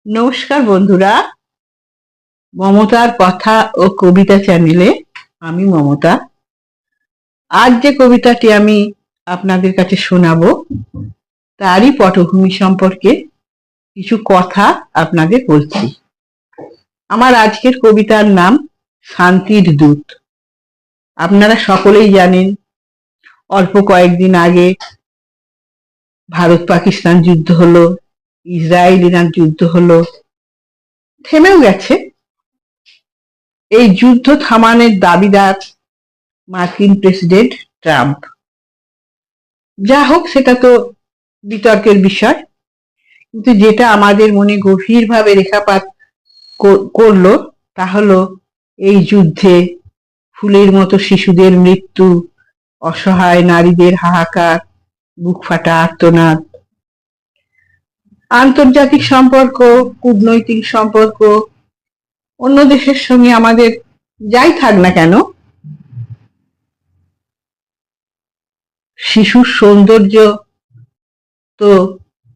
নমস্কার বন্ধুরা, মমতার কথা ও কবিতা চ্যানেলে আমি মমতা। আজ যে কবিতাটি আমি আপনাদের কাছে শোনাবো তারই পটভূমি সম্পর্কে কিছু কথা আপনাদের বলছি। আমার আজকের কবিতার নাম শান্তির দূত। আপনারা সকলেই জানেন, অল্প কয়েকদিন আগে ভারত পাকিস্তান যুদ্ধ হলো, ইসরায়েল ইরান যুদ্ধ হলো, থেমেও গেছে। এই যুদ্ধ থামানোর দাবিদার মার্কিন প্রেসিডেন্ট ট্রাম্প। যা হোক, সেটা তো বিতর্কের বিষয়, কিন্তু যেটা আমাদের মনে গভীরভাবে রেখাপাত করলো তা হলো এই যুদ্ধে ফুলের মতো শিশুদের মৃত্যু, অসহায় নারীদের হাহাকার, বুক ফাটা আর্তনাদ। আন্তর্জাতিক সম্পর্ক, কূটনৈতিক সম্পর্ক, অন্য দেশের সঙ্গে আমাদের যাই থাক না কেন, শিশুর সৌন্দর্য তো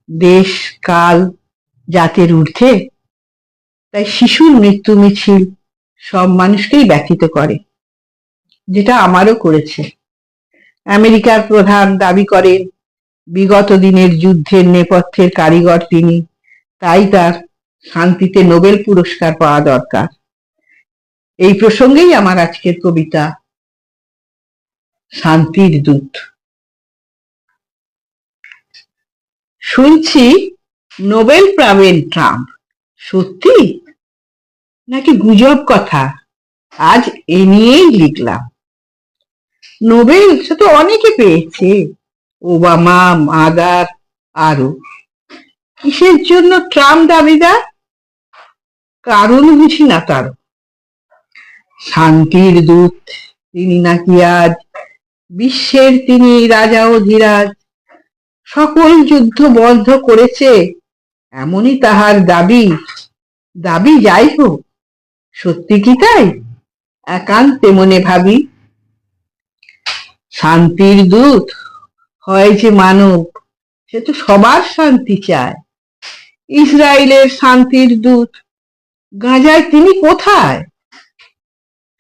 দেশ কাল জাতের ঊর্ধ্বে। তাই শিশুর মৃত্যু মিছিল সব মানুষকেই ব্যথিত করে, যেটা আমারও করেছে। আমেরিকার প্রধান দাবি করেন বিগত দিনের যুদ্ধের নেপথ্যের কারিগর তিনি, তাই তার শান্তিতে নোবেল পুরস্কার পাওয়া দরকার। এই প্রসঙ্গেই আমার আজকের কবিতা শান্তির দূত। শুনছি নোবেল পাবেন ট্রাম্প, সত্যি নাকি গুজব কথা? আজ এ নিয়েই লিখলাম। নোবেল সে তো অনেকে পেয়েছে, ওবামা, মাদার, আরো। কিসের জন্য ট্রাম্প দাবিদার? কারণ বুঝি না তারও। শান্তির দূত তিনি নাকি আজ, বিশ্বের তিনি রাজা ও ধীরাজ। সকল যুদ্ধ বন্ধ করেছে এমনই তাহার দাবি। দাবি যাই হোক, সত্যি কি তাই? একান্তে মনে ভাবি। শান্তির দূত হয় যে মানব, সে তো সবার শান্তি চায়। ইসরায়েলের শান্তির দূত, গাজায় তিনি কোথায়?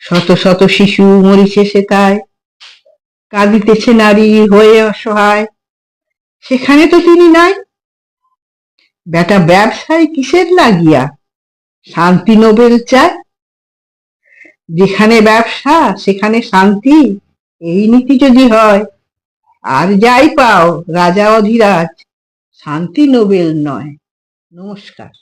শত শত শিশু মরিছে সেথায়, কাঁদিতেছে নারী হয়ে অসহায়, সেখানে তো তিনি নাই। বেটা ব্যবসায় কিসের লাগিয়া শান্তি নোবেল চায়? যেখানে ব্যবসা সেখানে শান্তি, এই নীতি যদি হয়, আর যাই পাও রাজা অধিরাজ, শান্তি নোবেল নয়। নমস্কার।